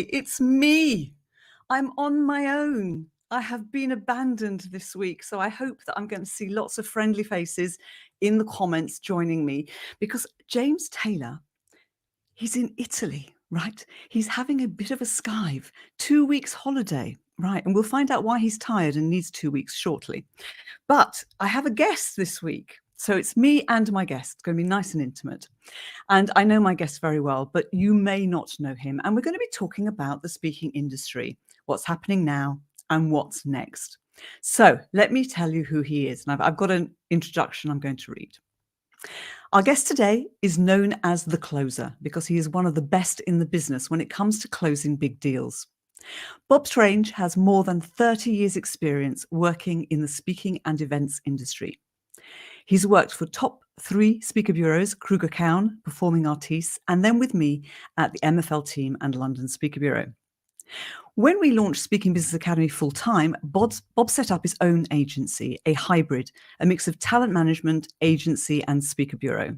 it's me. I'm on my own. I have been abandoned this week, so I hope that I'm going to see lots of friendly faces in the comments joining me, because James Taylor, he's in Italy, right? He's having a bit of a skive, 2 weeks holiday, right? And we'll find out why he's tired and needs 2 weeks shortly. But I have a guest this week. So it's me and my guest. It's going to be nice and intimate. And I know my guest very well, but you may not know him. And we're going to be talking about the speaking industry, what's happening now and what's next. So let me tell you who he is. And I've got an introduction I'm going to read. Our guest today is known as the closer because he is one of the best in the business when it comes to closing big deals. Bob Strange has more than 30 years' experience working in the speaking and events industry. He's worked for top 3 speaker bureaus, Kruger Cowne, Performing Artistes, and then with me at the MFL team and London Speaker Bureau. When we launched Speaking Business Academy full-time, Bob set up his own agency, a hybrid, a mix of talent management, agency, and speaker bureau.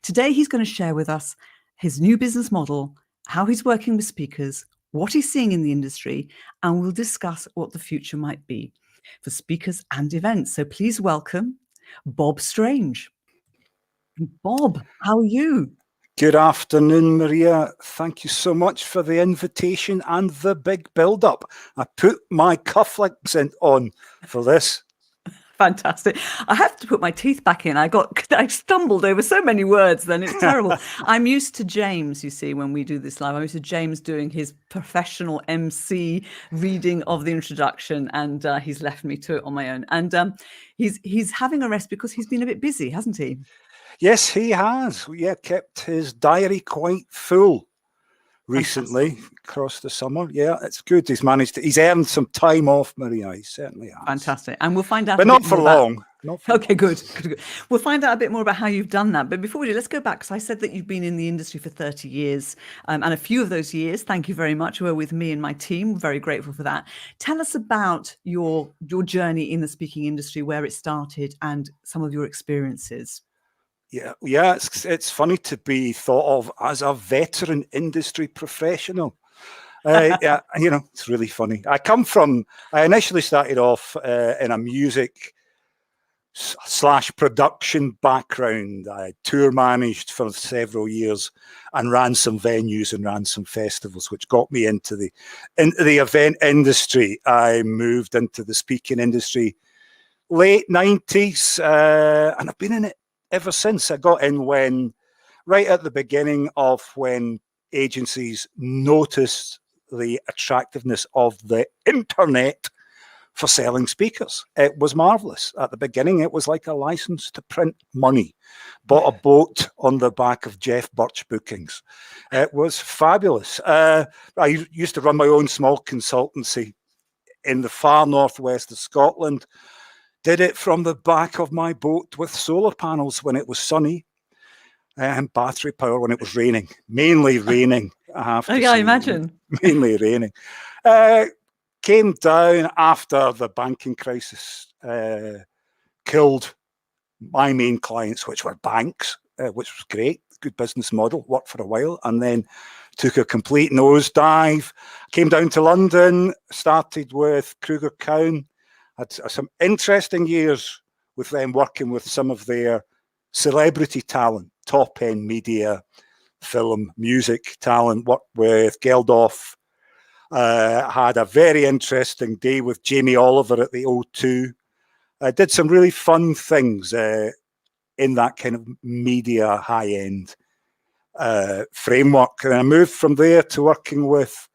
Today, he's going to share with us his new business model, how he's working with speakers, what he's seeing in the industry, and we'll discuss what the future might be for speakers and events. So please welcome Bob Strange. Bob, how are you? Good afternoon, Maria. Thank you so much for the invitation and the big build-up. I put my cufflinks on for this. Fantastic. I have to put my teeth back in. I stumbled over so many words then. It's terrible. I'm used to James, you see, when we do this live. I'm used to James doing his professional MC reading of the introduction, and he's left me to it on my own. And he's having a rest because he's been a bit busy, hasn't he? Yes, he has. Yeah, kept his diary quite full recently across the summer. Yeah, it's good. He's earned some time off, Maria. He certainly has. Fantastic. And we'll find out. But not for long. Okay, good. We'll find out a bit more about how you've done that. But before we do, let's go back, because I said that you've been in the industry for 30 years. And a few of those years, thank you very much, were with me and my team. We're very grateful for that. Tell us about your journey in the speaking industry, where it started, and some of your experiences. Yeah, it's funny to be thought of as a veteran industry professional. Yeah, it's really funny. I initially started off in a music / production background. I tour managed for several years and ran some venues and ran some festivals, which got me into the event industry. I moved into the speaking industry late 90s, and I've been in it ever since. I got in right at the beginning of when agencies noticed the attractiveness of the internet for selling speakers. It was marvelous. At the beginning, it was like a license to print money. Bought a boat on the back of Jeff Birch bookings. It was fabulous. I used to run my own small consultancy in the far northwest of Scotland. Did it from the back of my boat with solar panels when it was sunny and battery power when it was raining. Mainly raining, I have to say. I imagine. Mainly raining. Came down after the banking crisis killed my main clients, which were banks, which was great. Good business model, worked for a while, and then took a complete nosedive. Came down to London, started with Kruger Cowne. Had some interesting years with them, working with some of their celebrity talent, top-end media, film, music talent. Worked with Geldof. Had a very interesting day with Jamie Oliver at the O2. I did some really fun things in that kind of media high-end framework. And I moved from there to working with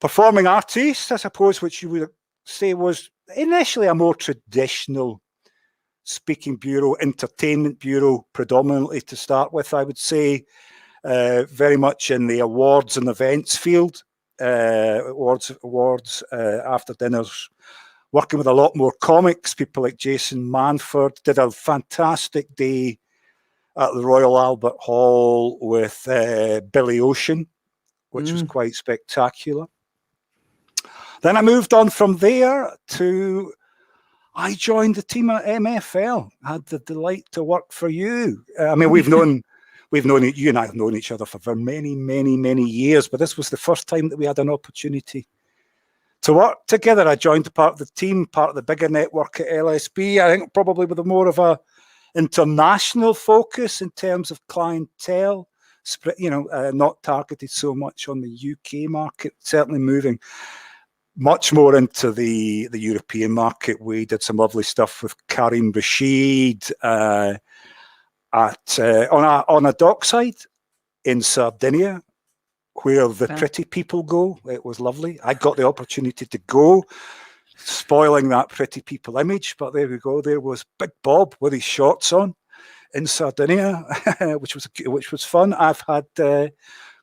Performing Artistes, I suppose, which you would say was initially a more traditional speaking bureau, entertainment bureau, predominantly to start with, I would say. Very much in the awards and events field. Awards after dinners, working with a lot more comics, people like Jason Manford. Did a fantastic day at the Royal Albert Hall with Billy Ocean, which was quite spectacular. Then I moved on from there I joined the team at MFL. I had the delight to work for you. I mean, we've known we've known you and I have known each other for many, many, many years, but this was the first time that we had an opportunity to work together. I joined part of the team, part of the bigger network at LSB. I think probably with more of a international focus in terms of clientele, not targeted so much on the UK market, certainly moving much more into the European market. We did some lovely stuff with Karim Rashid on a dockside in Sardinia, where the pretty people go. It was lovely. I got the opportunity to go, spoiling that pretty people image, but there we go. There was Big Bob with his shorts on in Sardinia, which was fun. I've had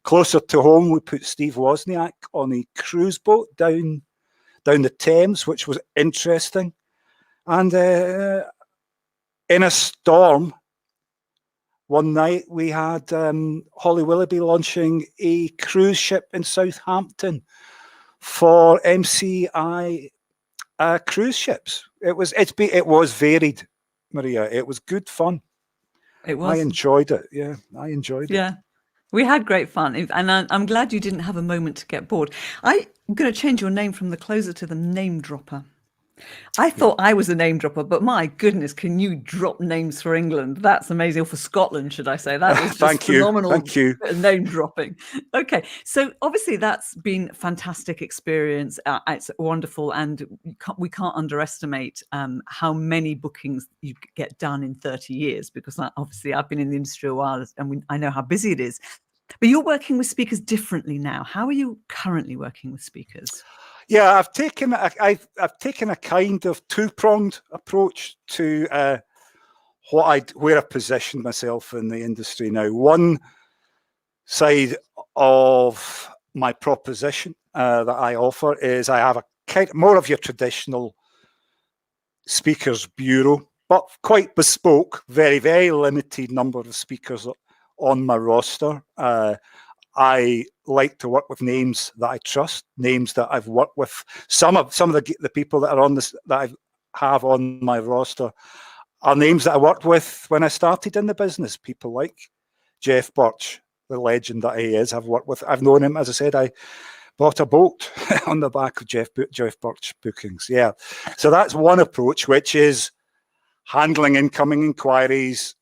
closer to home, we put Steve Wozniak on a cruise boat down the Thames, which was interesting. And in a storm, one night we had Holly Willoughby launching a cruise ship in Southampton for MCI cruise ships. It was varied, Maria. It was good fun. It was. I enjoyed it. Yeah, I enjoyed it. Yeah, we had great fun, and I'm glad you didn't have a moment to get bored. I'm going to change your name from the closer to the name dropper. I thought I was a name dropper, but my goodness, can you drop names for England? That's amazing. Or for Scotland, should I say? That was just phenomenal. Thank you. Name dropping. Okay, so obviously that's been a fantastic experience. It's wonderful, and we can't underestimate how many bookings you get done in 30 years, because obviously I've been in the industry a while, and I know how busy it is. But you're working with speakers differently now. How are you currently working with speakers? Yeah, I've taken a kind of two-pronged approach to where I position myself in the industry now. One side of my proposition that I offer is I have a kind more of your traditional speakers bureau, but quite bespoke, very, very limited number of speakers on my roster. I like to work with names that I trust, names that I've worked with. Some of the people that are on this that I have on my roster are names that I worked with when I started in the business. People like Jeff Birch, the legend that he is. I've known him. As I said, I bought a boat on the back of Jeff Birch bookings. Yeah, so that's one approach, which is handling incoming inquiries,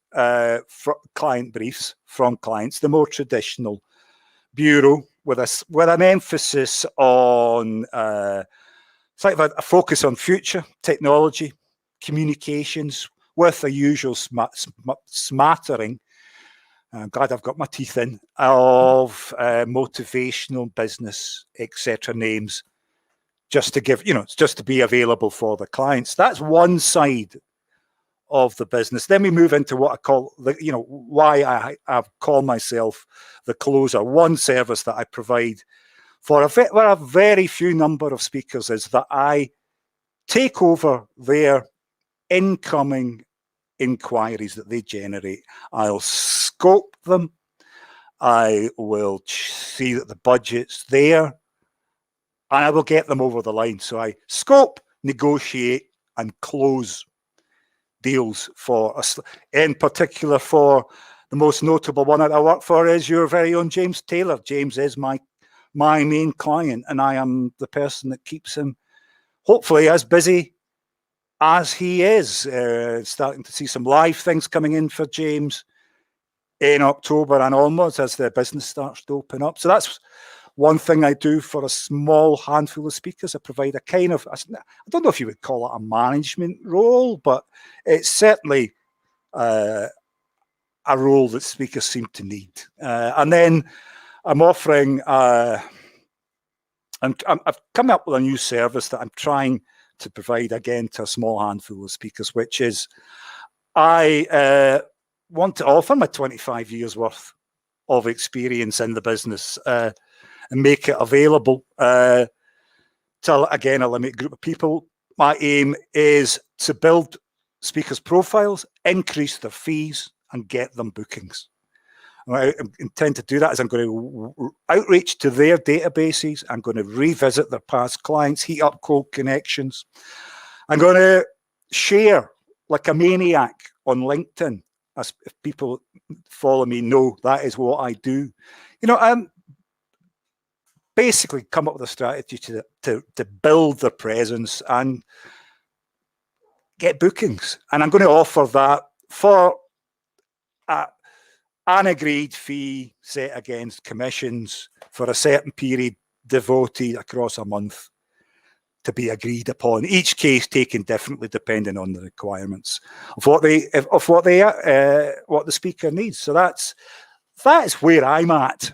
client briefs from clients, the more traditional bureau with an emphasis on sort of a focus on future technology, communications, with a usual smattering. I'm glad I've got my teeth in of motivational business, etc. names, just to give, just to be available for the clients. That's one side of the business. Then we move into what I call why I call myself the closer. One service that I provide for a very few number of speakers is that I take over their incoming inquiries that they generate. I'll scope them. I will see that the budget's there, and I will get them over the line. So I scope, negotiate, and close deals for us. In particular, for the most notable one that I work for is your very own James Taylor. James is my main client, and I am the person that keeps him hopefully as busy as he is. Starting to see some live things coming in for James in October and onwards as the business starts to open up. So that's one thing I do for a small handful of speakers. I provide a kind of, I don't know if you would call it a management role, but it's certainly a role that speakers seem to need. And then I'm offering, I've come up with a new service that I'm trying to provide again to a small handful of speakers, which is I want to offer my 25 years worth of experience in the business and make it available to, again, a limited group of people. My aim is to build speakers' profiles, increase their fees, and get them bookings. I intend to do that as I'm going to outreach to their databases. I'm going to revisit their past clients, heat up cold connections. I'm going to share like a maniac on LinkedIn as if people follow me know that is what I do. Basically come up with a strategy to build their presence and get bookings. And I'm going to offer that for an agreed fee set against commissions for a certain period devoted across a month to be agreed upon. Each case taken differently depending on the requirements of what the speaker needs. So that is where I'm at,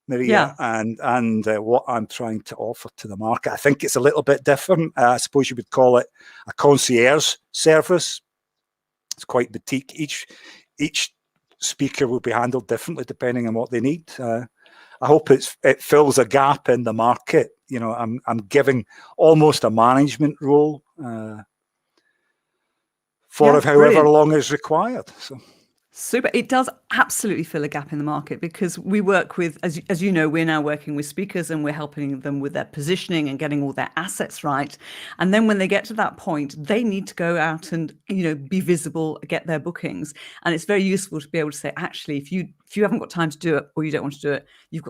Maria, and what I'm trying to offer to the market. I think it's a little bit different. I suppose you would call it a concierge service. It's quite boutique. Each speaker will be handled differently depending on what they need. I hope it fills a gap in the market. I'm giving almost a management role for however long is required. So. Super. It does absolutely fill a gap in the market, because we work with, as you know, we're now working with speakers and we're helping them with their positioning and getting all their assets right. And then when they get to that point, they need to go out and, be visible, get their bookings. And it's very useful to be able to say, actually, if you haven't got time to do it or you don't want to do it, you've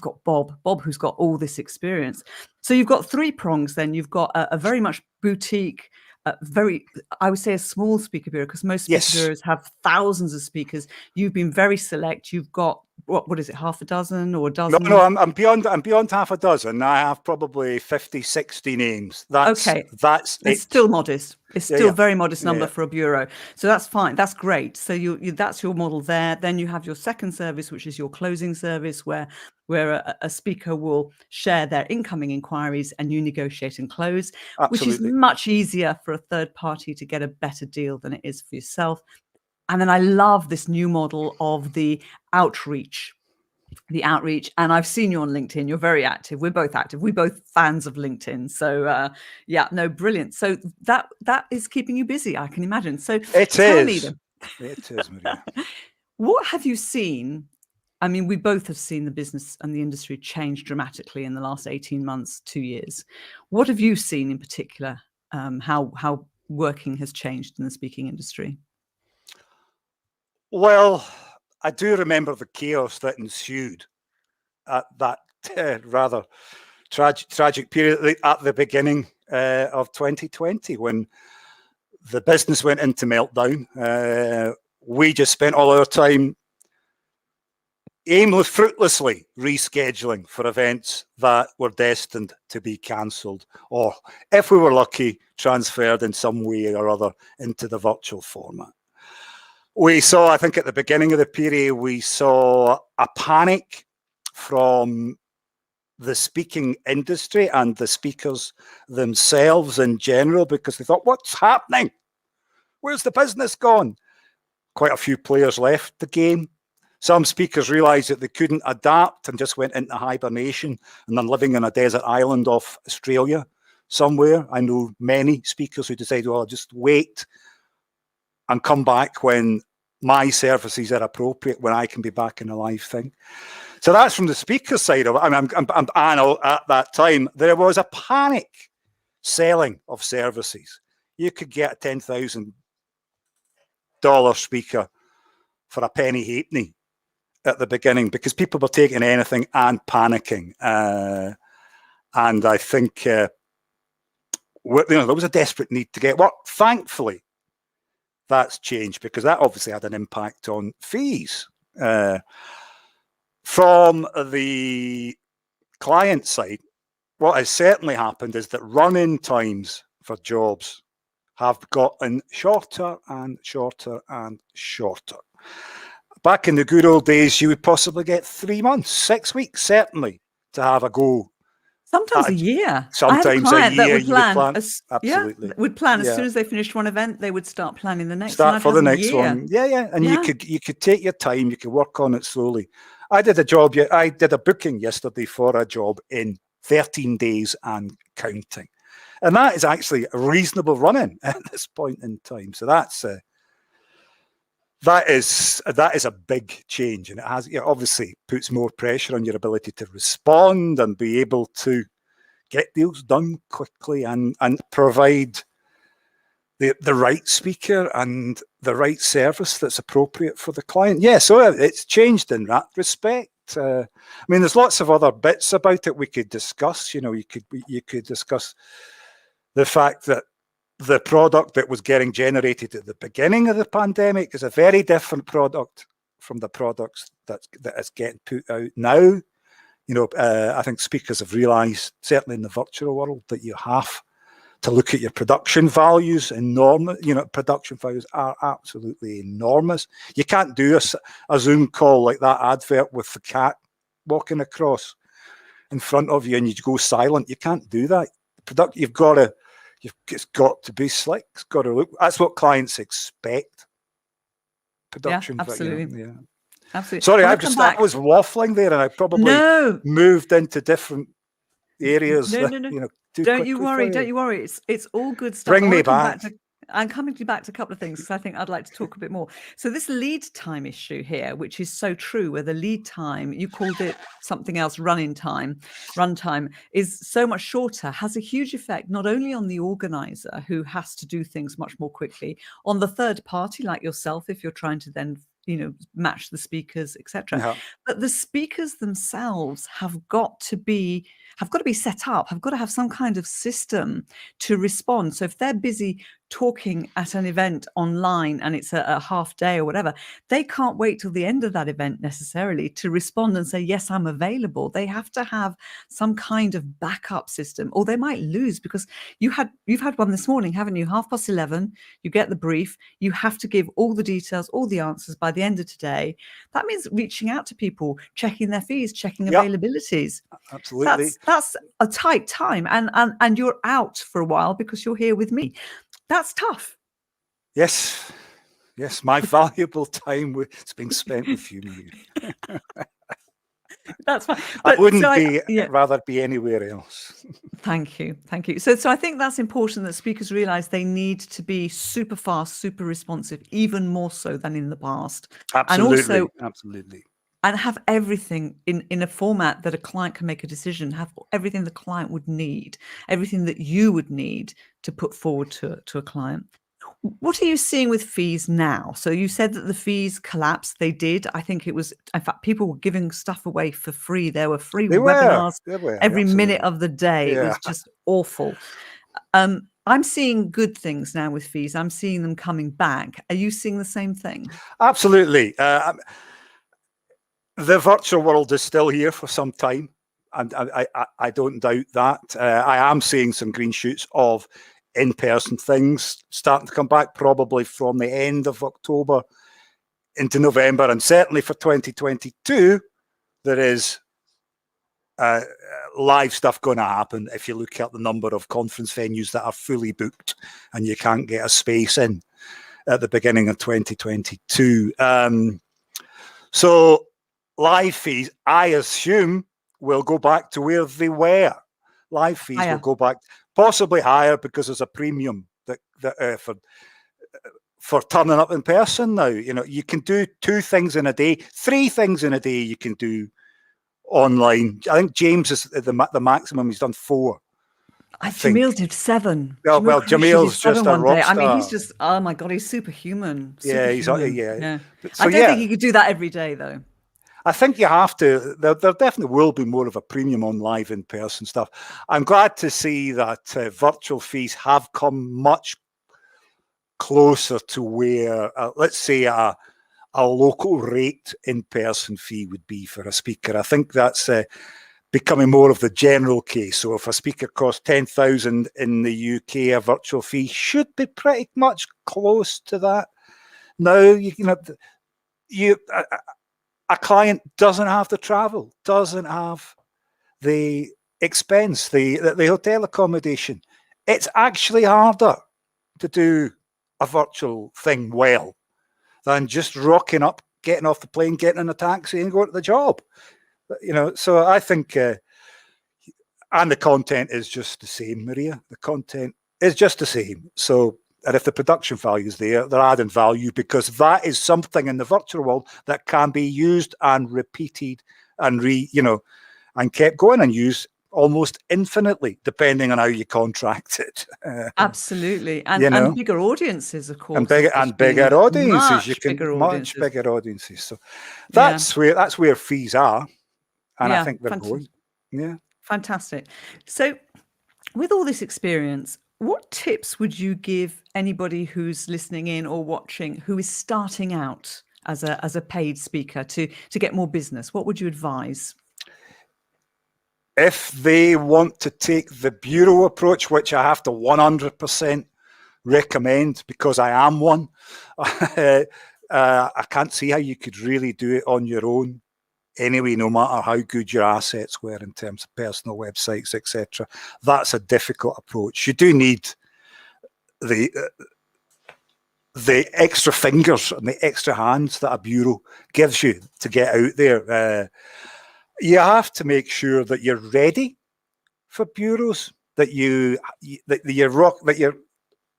got Bob who's got all this experience. So you've got three prongs then. You've got a very much boutique, I would say a small speaker bureau, because most speaker bureaus have thousands of speakers. You've been very select. You've got what is it, half a dozen or a dozen? No, I'm beyond half a dozen. I have probably 50, 60 names. That's it's still modest. It's still very modest number for a bureau. So that's fine. That's great. So that's your model there. Then you have your second service, which is your closing service, where a speaker will share their incoming inquiries and you negotiate and close. Absolutely. Which is much easier for a third party to get a better deal than it is for yourself. And then I love this new model of the outreach. And I've seen you on LinkedIn. You're very active. We're both active. We're both fans of LinkedIn. So brilliant. So that is keeping you busy, I can imagine. So it is, Maria. What have you seen? I mean, we both have seen the business and the industry change dramatically in the last 18 months, 2 years. What have you seen in particular? How working has changed in the speaking industry? Well, I do remember the chaos that ensued at that rather tragic period at the beginning of 2020, when the business went into meltdown. We just spent all our time fruitlessly rescheduling for events that were destined to be cancelled, or if we were lucky, transferred in some way or other into the virtual format. We saw, I think at the beginning of the period, we saw a panic from the speaking industry and the speakers themselves in general, because they thought, what's happening? Where's the business gone? Quite a few players left the game. Some speakers realized that they couldn't adapt and just went into hibernation and then living on a desert island off Australia somewhere. I know many speakers who decided, well, I'll just wait and come back when my services are appropriate, when I can be back in a live thing. So that's from the speaker side of it. I know at that time, there was a panic selling of services. You could get a $10,000 speaker for a penny halfpenny at the beginning, because people were taking anything and panicking. And I think there was a desperate need to get work. Thankfully, that's changed, because that obviously had an impact on fees. From the client side, what has certainly happened is that run-in times for jobs have gotten shorter and shorter and shorter. Back in the good old days, you would possibly get 3 months, 6 weeks, certainly, to have a go. Sometimes a year. Sometimes I had a client a year. That would plan. Absolutely. Would plan as soon as they finished one event, they would start planning the next. Start for the next one. Yeah. And you could take your time. You could work on it slowly. I did a booking yesterday for a job in 13 days and counting, and that is actually a reasonable run-in at this point in time. So that is a big change, and it has obviously puts more pressure on your ability to respond and be able to get deals done quickly and provide the right speaker and the right service that's appropriate for the client. Yeah, so it's changed in that respect. I mean, there's lots of other bits about it we could discuss. You know, you could discuss the fact that the product that was getting generated at the beginning of the pandemic is a very different product from the products that is getting put out now. You know, I think speakers have realised, certainly in the virtual world, that you have to look at your production values. Enormous, you know, production values are absolutely enormous. You can't do a Zoom call like that advert with the cat walking across in front of you and you go silent. You can't do that. It's got to be slick. It's got to look. That's what clients expect. Production, yeah, absolutely. Yeah. Absolutely. Sorry, I was waffling there, and I probably moved into different areas. No. You know, don't you worry. Don't you worry. It's all good stuff. Bring me back. I'm coming back to a couple of things because I think I'd like to talk a bit more. So this lead time issue here, which is so true, where the lead time, you called it something else, runtime, is so much shorter, has a huge effect not only on the organizer who has to do things much more quickly, on the third party like yourself, if you're trying to then, you know, match the speakers, etc. Yeah. But the speakers themselves have got to be set up, have got to have some kind of system to respond. So if they're busy talking at an event online and it's a half day or whatever, they can't wait till the end of that event necessarily to respond and say, yes, I'm available. They have to have some kind of backup system, or they might lose, because you've had one this morning, haven't you? 11:30, you get the brief, you have to give all the details, all the answers by the end of today. That means reaching out to people, checking their fees, checking availabilities. Absolutely. That's a tight time, and you're out for a while because you're here with me. That's tough. Yes, my valuable time it's being spent with you, Marie. That's fine. I wouldn't rather be anywhere else. Thank you. So I think that's important, that speakers realize they need to be super fast, super responsive, even more so than in the past. Absolutely. And have everything in a format that a client can make a decision, have everything the client would need, everything that you would need to put forward to a client. What are you seeing with fees now? So you said that the fees collapsed. They did. I think it was, in fact, people were giving stuff away for free. There were free webinars every minute of the day. Yeah. It was just awful. I'm seeing good things now with fees. I'm seeing them coming back. Are you seeing the same thing? Absolutely. The virtual world is still here for some time, and I don't doubt that. I am seeing some green shoots of in-person things starting to come back, probably from the end of October into November, and certainly for 2022, there is live stuff going to happen. If you look at the number of conference venues that are fully booked and you can't get a space in at the beginning of 2022. So live fees, I assume, will go back to where they were. Live fees will go back, possibly higher, because there's a premium that for turning up in person now. You know, you can do 2 things in a day, 3 things in a day you can do online. I think James is the maximum. He's done 4. Jamil did 7. Well, Jamil's just a rock star. I mean, he's just, oh my God, he's superhuman. Yeah. So, I don't think he could do that every day, though. I think you have to. There definitely will be more of a premium on live in-person stuff. I'm glad to see that virtual fees have come much closer to where, let's say, a local rate in-person fee would be for a speaker. I think that's becoming more of the general case. So if a speaker costs 10,000 in the UK, a virtual fee should be pretty much close to that. Now, a client doesn't have to travel, doesn't have the expense, the hotel accommodation. It's actually harder to do a virtual thing well than just rocking up, getting off the plane, getting in a taxi and going to the job. So I think, and the content is just the same, Maria. The content is just the same. So, and if the production value is there, they're adding value, because that is something in the virtual world that can be used and repeated and and kept going and used almost infinitely, depending on how you contract it. Absolutely. You know, And bigger audiences, of course. and bigger especially audiences. You can bigger much audiences. bigger audiences. So Yeah. that's where fees are, and I think they're going. Yeah. Fantastic. So, with all this experience, what tips would you give anybody who's listening in or watching who is starting out as a paid speaker to get more business? What would you advise? If they want to take the bureau approach, which I have to 100% recommend because I am one, I can't see how you could really do it on your own anyway, no matter how good your assets were in terms of personal websites, etc. That's a difficult approach. You do need the extra fingers and the extra hands that a bureau gives you to get out there. You have to make sure that you're ready for bureaus, that you're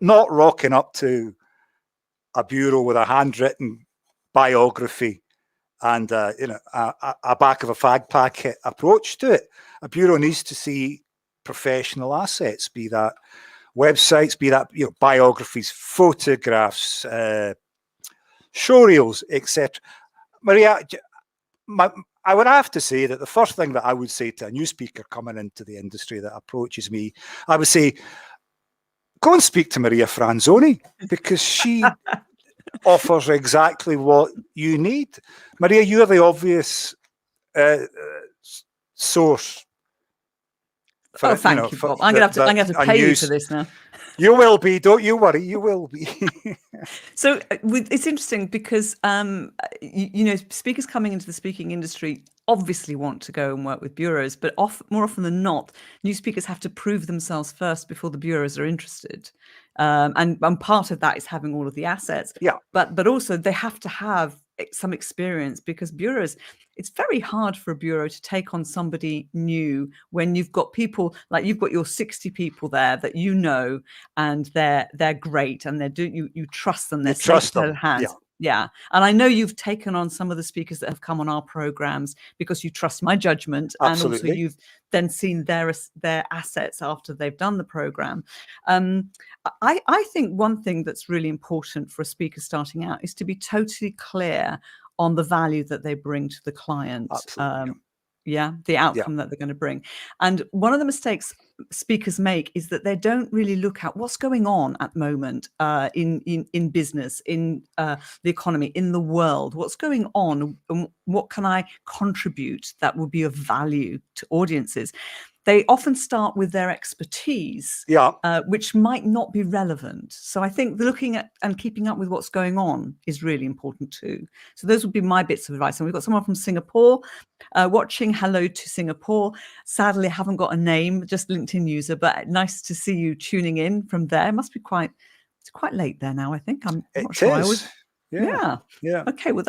not rocking up to a bureau with a handwritten biography and a back of a fag packet approach to it. A bureau needs to see professional assets, be that websites, be that biographies, photographs, showreels, etc. Maria, I would have to say that the first thing that I would say to a new speaker coming into the industry that approaches me, I would say, go and speak to Maria Franzoni, because she offers exactly what you need. Maria, you're the obvious source. Thank you, Bob. I'm going to have to pay you for this now. You will be, don't you worry, you will be. So it's interesting because, speakers coming into the speaking industry obviously want to go and work with bureaus, but more often than not, new speakers have to prove themselves first before the bureaus are interested. And part of that is having all of the assets. Yeah. But also they have to have some experience, because bureaus, it's very hard for a bureau to take on somebody new when you've got people like you've got your 60 people there that and they're great and you trust them, they're safe in their hands. Yeah. And I know you've taken on some of the speakers that have come on our programs because you trust my judgment. Absolutely. And also you've then seen their assets after they've done the program. I think one thing that's really important for a speaker starting out is to be totally clear on the value that they bring to the client. Absolutely. The outcome that they're going to bring. And one of the mistakes speakers make is that they don't really look at what's going on at the moment in business, in the economy, in the world. What's going on and what can I contribute that will be of value to audiences? They often start with their expertise, which might not be relevant. So I think looking at and keeping up with what's going on is really important too. So those would be my bits of advice. And we've got someone from Singapore watching. Hello to Singapore. Sadly, I haven't got a name, just LinkedIn user, but nice to see you tuning in from there. It must be it's quite late there now, I think. I'm not sure. Yeah. Okay, well,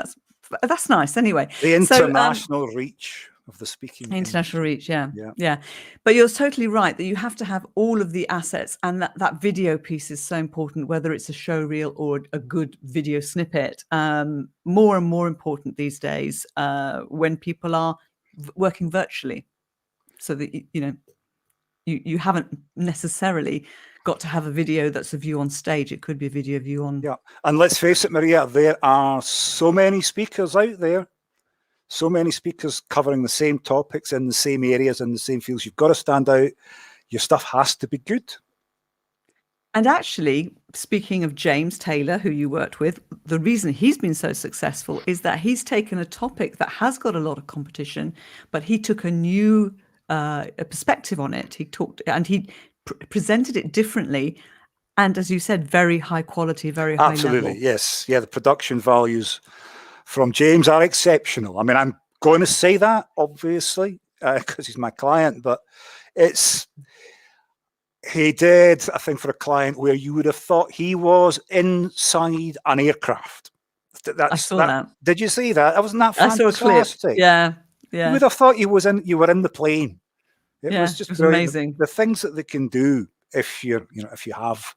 that's nice anyway. The international reach of the speaking international industry. Reach, yeah. But you're totally right that you have to have all of the assets, and that video piece is so important, whether it's a show reel or a good video snippet. More and more important these days when people are working virtually, so that you haven't necessarily got to have a video that's a view on stage. It could be a video view on. Yeah, and let's face it, Maria, there are so many speakers out there. So many speakers covering the same topics in the same areas, in the same fields. You've got to stand out. Your stuff has to be good. And actually, speaking of James Taylor, who you worked with, the reason he's been so successful is that he's taken a topic that has got a lot of competition, but he took a new perspective on it. He talked and he presented it differently. And as you said, very high quality, very high level. Absolutely, yes. Yeah, the production values from James are exceptional. I mean, I'm going to say that, obviously, because he's my client, but he did a thing for a client where you would have thought he was inside an aircraft. I saw that. Did you see that? Wasn't that fantastic? I saw a clip. Yeah. You would have thought you were in the plane. It was amazing. The things that they can do if you have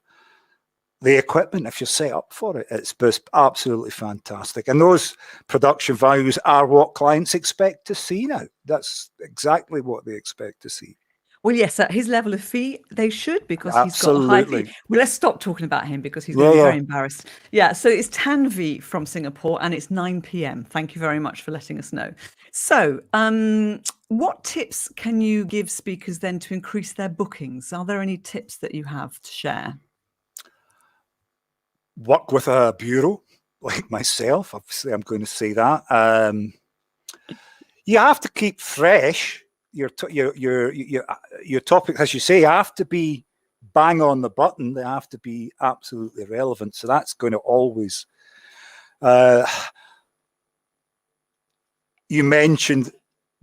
the equipment, if you're set up for it, it's absolutely fantastic. And those production values are what clients expect to see now. That's exactly what they expect to see. Well, yes, at his level of fee, they should, because he's got a high fee. Absolutely. Well, let's stop talking about him because he's going Yeah, to be yeah. very embarrassed. Yeah, so it's Tanvi from Singapore and it's 9 p.m. Thank you very much for letting us know. So, what tips can you give speakers then to increase their bookings? Are there any tips that you have to share? Work with a bureau like myself. Obviously, I'm going to say that. You have to keep fresh. Your topics, as you say, have to be bang on the button. They have to be absolutely relevant. So that's going to always. You mentioned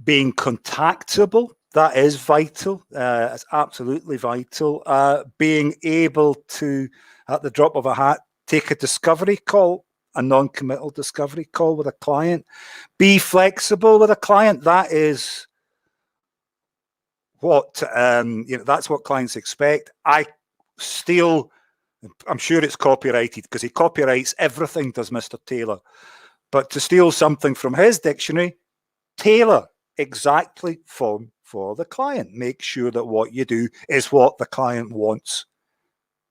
being contactable. That is vital. It's absolutely vital. Being able to, at the drop of a hat, take a discovery call, a non-committal discovery call with a client. Be flexible with a client. That is what that's what clients expect. I'm sure it's copyrighted because he copyrights everything, does Mr. Taylor. But to steal something from his dictionary, tailor exactly for the client. Make sure that what you do is what the client wants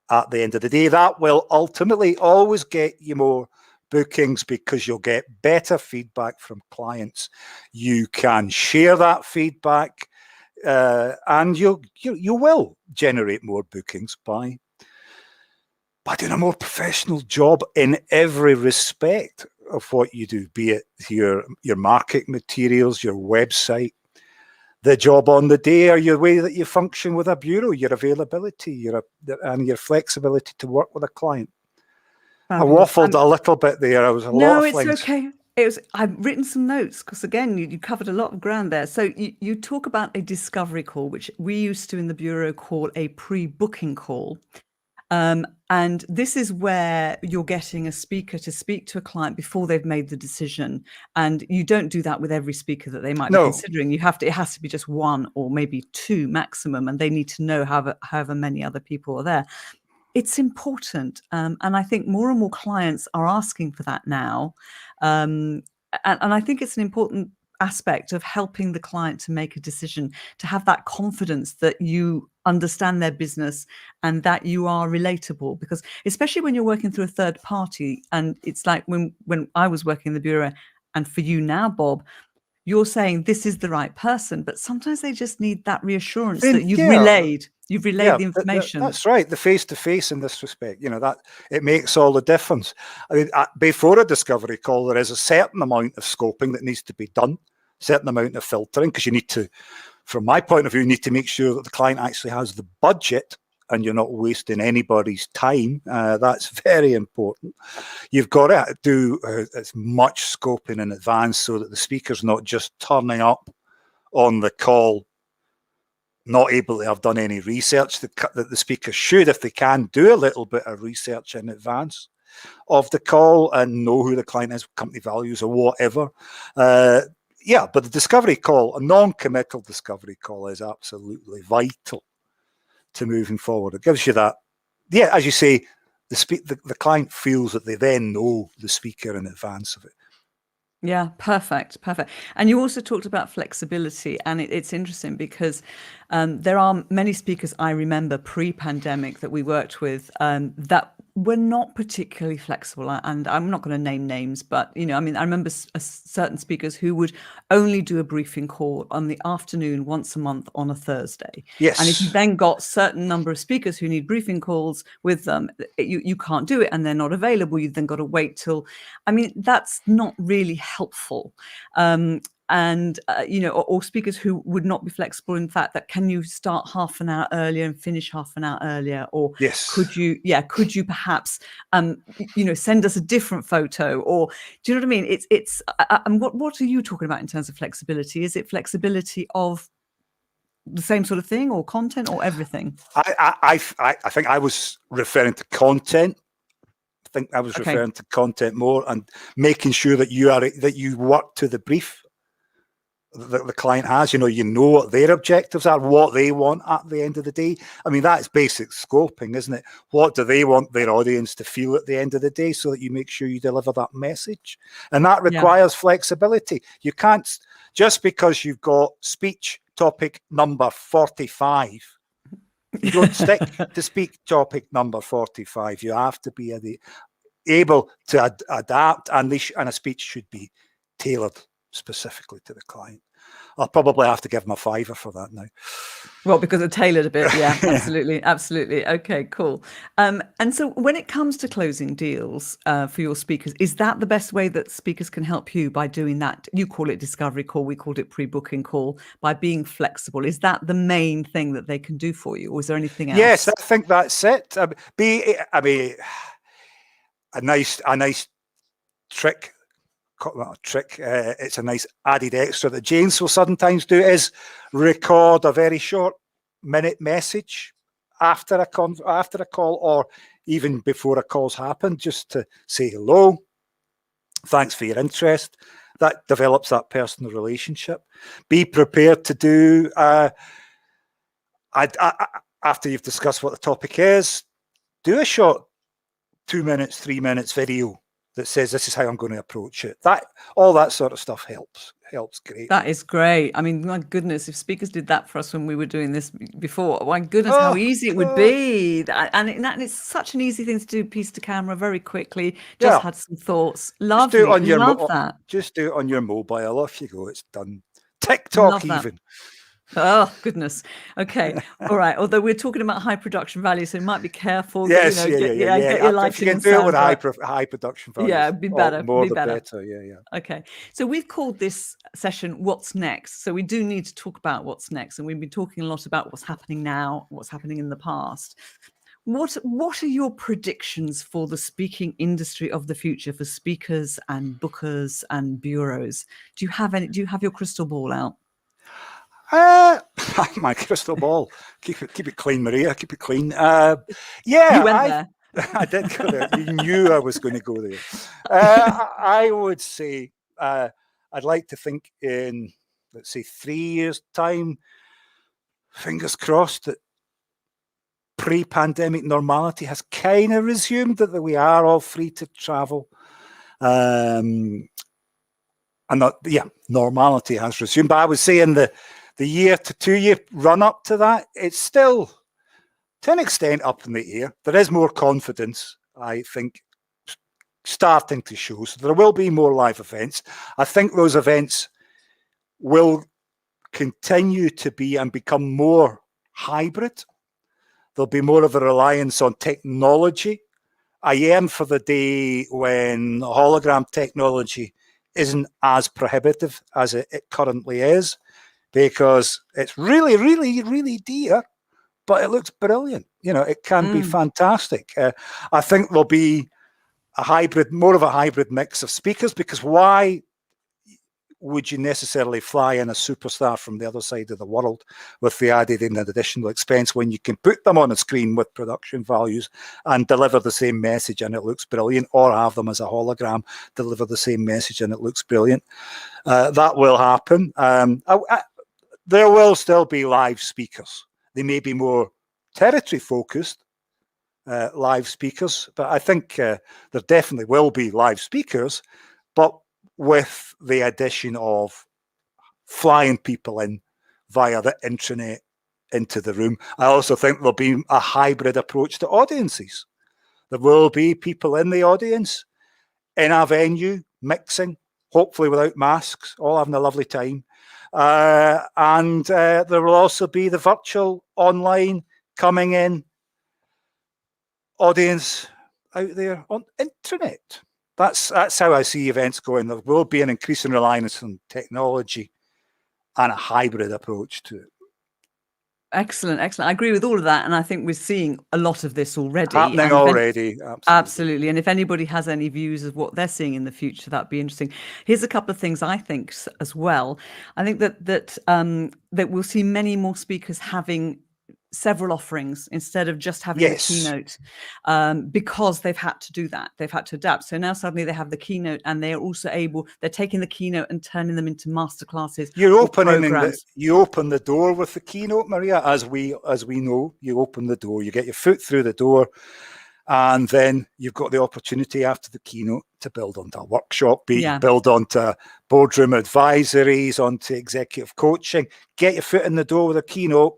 at the end of the day. That will ultimately always get you more bookings because you'll get better feedback from clients. You can share that feedback and you will generate more bookings by doing a more professional job in every respect of what you do, be it your market materials, your website, the job on the day, or your way that you function with a bureau, your availability, and your flexibility to work with a client. Fabulous. I waffled a little bit there. I was a lot No, of it's things. okay. I've written some notes because again, you covered a lot of ground there. So you talk about a discovery call, which we used to in the bureau call a pre-booking call. And this is where you're getting a speaker to speak to a client before they've made the decision. And you don't do that with every speaker that they might be No, considering. It has to be just one or maybe two maximum, and they need to know however many other people are there. It's important. And I think more and more clients are asking for that now. And I think it's an important aspect of helping the client to make a decision, to have that confidence that you understand their business and that you are relatable. Because especially when you're working through a third party, and it's like when I was working in the bureau, and for you now, Bob, you're saying this is the right person, but sometimes they just need that reassurance that you've yeah. relayed Yeah, the information. that's right. The face-to-face in this respect, that it makes all the difference. I mean, before a discovery call, there is a certain amount of scoping that needs to be done, certain amount of filtering, because you need to, from my point of view, you need to make sure that the client actually has the budget and you're not wasting anybody's time. That's very important. You've got to do as much scoping in advance so that the speaker's not just turning up on the call not able to have done any research. That the speaker should, if they can, do a little bit of research in advance of the call and know who the client is, company values or whatever. Yeah, but the discovery call, a non-committal discovery call, is absolutely vital to moving forward. It gives you that, yeah, as you say, the client feels that they then know the speaker in advance of it. Yeah, perfect. And you also talked about flexibility, and it's interesting because there are many speakers I remember pre-pandemic that we worked with that were not particularly flexible. And I'm not going to name names, but I remember certain speakers who would only do a briefing call on the afternoon once a month on a Thursday. Yes. And if you then got certain number of speakers who need briefing calls with them, you can't do it, and they're not available. You've then got to wait till. That's not really helpful. Or speakers who would not be flexible in fact that can you start half an hour earlier and finish half an hour earlier, or yes, could you perhaps send us a different photo, or do you know what I mean? It's what are you talking about in terms of flexibility? Is it flexibility of the same sort of thing, or content, or everything? I think I was referring to content. I think I was referring to content more, and making sure that you work to the brief that the client has. You know what their objectives are, what they want at the end of the day. That's basic scoping, isn't it? What do they want their audience to feel at the end of the day, so that you make sure you deliver that message. And that requires flexibility. You can't, just because you've got speech topic number 45, you don't stick to speak topic number 45. You have to be able to adapt, and a speech should be tailored specifically to the client. I'll probably have to give them a $5 for that now. Well, because it's tailored a bit. Yeah, absolutely. Absolutely. Okay, cool. And so when it comes to closing deals for your speakers, is that the best way that speakers can help you by doing that? You call it discovery call. We called it pre-booking call, by being flexible. Is that the main thing that they can do for you? Or is there anything else? Yes, I think that's it. I mean, a nice trick. It's a nice added extra that James will sometimes do is record a very short minute message after a call, or even before a call's happened, just to say hello, thanks for your interest. That develops that personal relationship. Be prepared to do after you've discussed what the topic is, do a short 2 minutes, 3 minutes video that says this is how I'm going to approach it. All that sort of stuff helps great. That is great. I mean, my goodness, if speakers did that for us when we were doing this before, my goodness, how easy it would be. And it's such an easy thing to do, piece to camera very quickly. Just had some thoughts. Lovely. Love that. Just do it on your mobile. Off you go. It's done. TikTok even. Oh, goodness. Okay. All right. Although we're talking about high production value, so you might be careful. Yes, get your lighting. If you can do it with high production value. Yeah, be better. More the better. Yeah. Okay. So we've called this session What's Next. So we do need to talk about what's next. And we've been talking a lot about what's happening now, what's happening in the past. What are your predictions for the speaking industry of the future, for speakers and bookers and bureaus? Do you have your crystal ball out? My crystal ball. Keep it clean, Maria. Keep it clean. Yeah, you went there. I did go there. You knew I was going to go there. I would say I'd like to think in, let's say, 3 years' time, fingers crossed, that pre-pandemic normality has kind of resumed, that we are all free to travel. Normality has resumed. But I would say in the year to 2 year run up to that, it's still, to an extent, up in the air. There is more confidence, I think, starting to show. So there will be more live events. I think those events will continue to be and become more hybrid. There'll be more of a reliance on technology. I am for the day when hologram technology isn't as prohibitive as it currently is, because it's really, really, really dear, but it looks brilliant. It can be fantastic. I think there'll be more of a hybrid mix of speakers, because why would you necessarily fly in a superstar from the other side of the world with the added and additional expense when you can put them on a screen with production values and deliver the same message and it looks brilliant, or have them as a hologram, deliver the same message and it looks brilliant? That will happen. There will still be live speakers. They may be more territory focused live speakers, but I think there definitely will be live speakers, but with the addition of flying people in via the intranet into the room. I also think there'll be a hybrid approach to audiences. There will be people in the audience in a venue mixing, hopefully without masks, all having a lovely time. And there will also be the virtual online coming in audience out there on internet. That's how I see events going. There will be an increasing reliance on technology and a hybrid approach to it. Excellent. I agree with all of that, and I think we're seeing a lot of this already. Happening already, absolutely. And if anybody has any views of what they're seeing in the future, that'd be interesting. Here's a couple of things I think as well. I think that we'll see many more speakers having several offerings instead of just having the keynote, because they've had to do that. They've had to adapt. So now suddenly they have the keynote, and they're also they're taking the keynote and turning them into masterclasses. You open the door with the keynote, Maria, as we know. You open the door, you get your foot through the door, And then you've got the opportunity after the keynote to build onto a workshop, Yeah. build onto boardroom advisories, onto executive coaching, get your foot in the door with a keynote.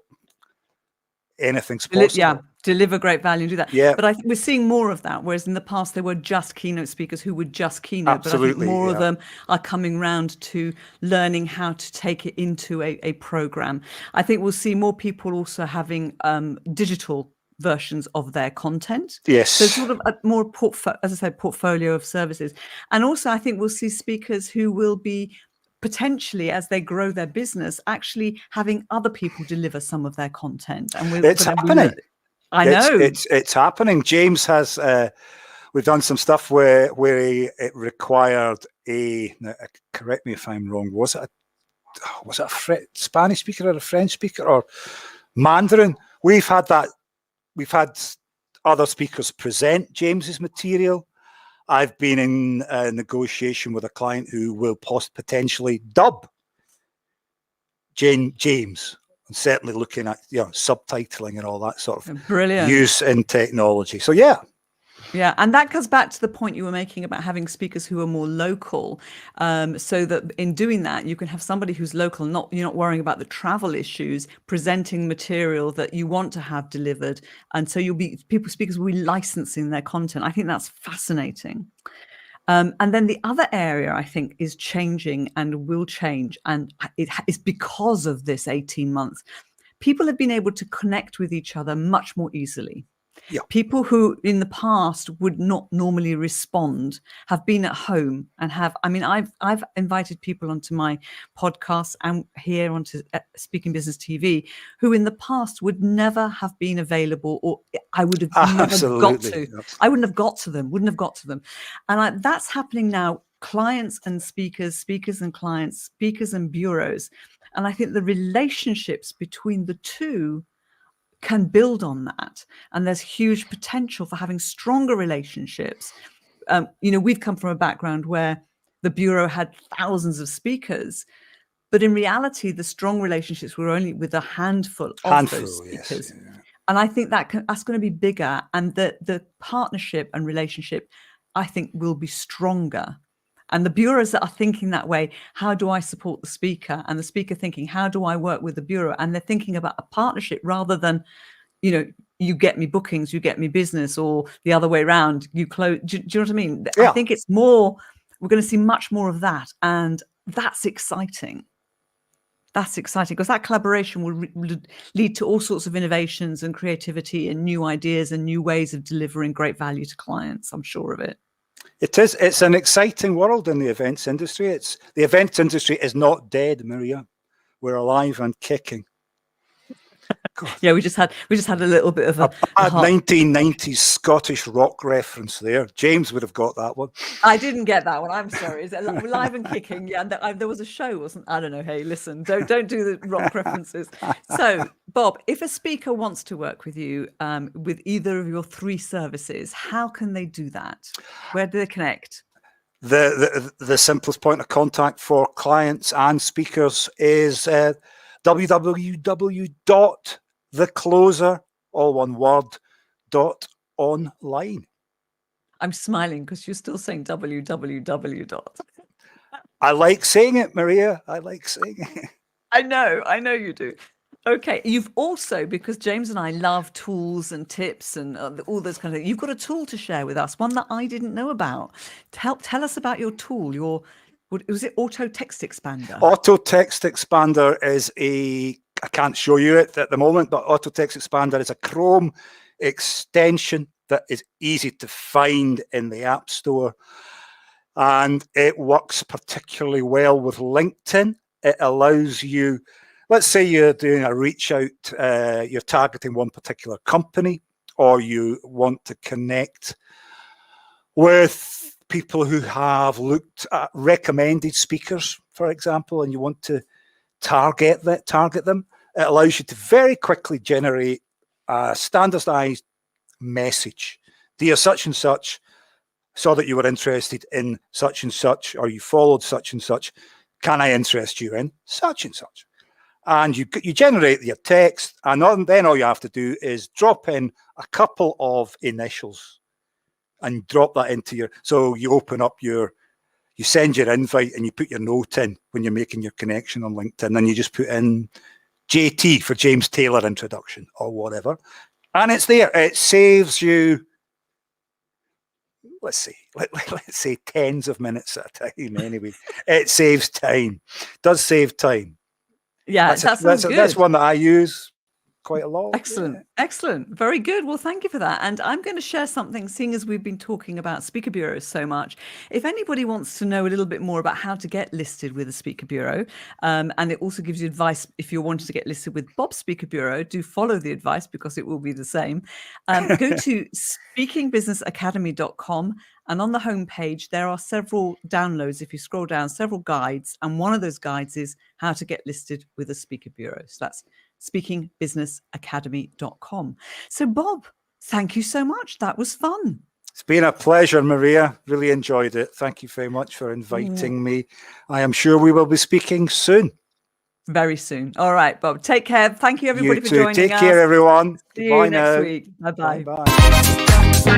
Anything's possible. Yeah, deliver great value and do that. Yeah. But I think we're seeing more of that, whereas in the past there were just keynote speakers who would just keynote. Absolutely, but I think more yeah. of them are coming round to learning how to take it into a program. I think we'll see more people also having digital versions of their content. Yes. So sort of a more as I said, portfolio of services. And also I think we'll see speakers who will be potentially, as they grow their business, actually having other people deliver some of their content. And it's happening. I know. It's happening. James has, we've done some stuff where it required now, correct me if I'm wrong, was it a Spanish speaker or a French speaker or Mandarin? We've had other speakers present James's material. I've been in a negotiation with a client who will potentially dub James, and certainly looking at subtitling and all that sort of brilliant use in technology. So yeah. Yeah, and that goes back to the point you were making about having speakers who are more local, so that in doing that, you can have somebody who's local, you're not worrying about the travel issues, presenting material that you want to have delivered. And so speakers will be licensing their content. I think that's fascinating. And then the other area I think is changing and will change, and it is because of this 18 months. People have been able to connect with each other much more easily. Yeah. People who in the past would not normally respond have been at home and I've invited people onto my podcast and here onto Speaking Business TV who in the past would never have been available, or I would have never got to. I wouldn't have got to them. And that's happening now. Clients and speakers and clients, speakers and bureaus. And I think the relationships between the two can build on that, and there's huge potential for having stronger relationships. We've come from a background where the bureau had thousands of speakers, but in reality the strong relationships were only with a handful of those speakers. Yes, yeah. And I think that's going to be bigger, and the partnership and relationship I think will be stronger. And the bureaus that are thinking that way, how do I support the speaker? And the speaker thinking, how do I work with the bureau? And they're thinking about a partnership rather than, you get me bookings, you get me business, or the other way around, you close. Do you know what I mean? Yeah. I think it's more, we're going to see much more of that. And that's exciting. That's exciting because that collaboration will lead to all sorts of innovations and creativity and new ideas and new ways of delivering great value to clients. I'm sure of it. It is. It's an exciting world in the events industry. The events industry is not dead, Maria. We're alive and kicking. Yeah, we just had a little bit of a 1990s Scottish rock reference there. James would have got that one. I didn't get that one. I'm sorry. Is it live and kicking? Yeah, there was a show, wasn't? I don't know. Hey, listen, don't do the rock references. So, Bob, if a speaker wants to work with you with either of your 3 services, how can they do that? Where do they connect? The simplest point of contact for clients and speakers is www.thecloser, all one word, .online. I'm smiling because you're still saying www. I like saying it, Maria. I like saying it. I know you do. Okay, you've also, because James and I love tools and tips and all those kind of things, you've got a tool to share with us, one that I didn't know about. Tell us about your tool, was it Auto Text Expander? Auto Text Expander is I can't show you it at the moment, but Auto Text Expander is a Chrome extension that is easy to find in the App Store. And it works particularly well with LinkedIn. It allows you, let's say you're doing a reach out, you're targeting one particular company, or you want to connect with people who have looked at recommended speakers, for example, and you want to target them. It allows you to very quickly generate a standardized message. Dear such and such, saw that you were interested in such and such, or you followed such and such. Can I interest you in such and such? And you generate your text, and then all you have to do is drop in a couple of initials and drop that into your, so you open up you send your invite and you put your note in when you're making your connection on LinkedIn, and you just put in JT for James Taylor Introduction or whatever. And it's there. It saves you, let's say tens of minutes at a time anyway. It saves time. Does save time. Yeah, that's one that I use quite a lot. Excellent. Yeah. Excellent. Very good. Well, thank you for that. And I'm going to share something, seeing as we've been talking about speaker bureaus so much. If anybody wants to know a little bit more about how to get listed with a speaker bureau, and it also gives you advice if you're wanting to get listed with Bob's Speaker Bureau, do follow the advice because it will be the same. Go to speakingbusinessacademy.com. And on the homepage, there are several downloads. If you scroll down, several guides. And one of those guides is how to get listed with a speaker bureau. So that's speakingbusinessacademy.com. So, Bob, thank you so much. That was fun. It's been a pleasure, Maria. Really enjoyed it. Thank you very much for inviting me. I am sure we will be speaking soon. Very soon. All right, Bob. Take care. Thank you, everybody, for joining us. Take care, everyone. See you next week. Bye-bye. Bye-bye.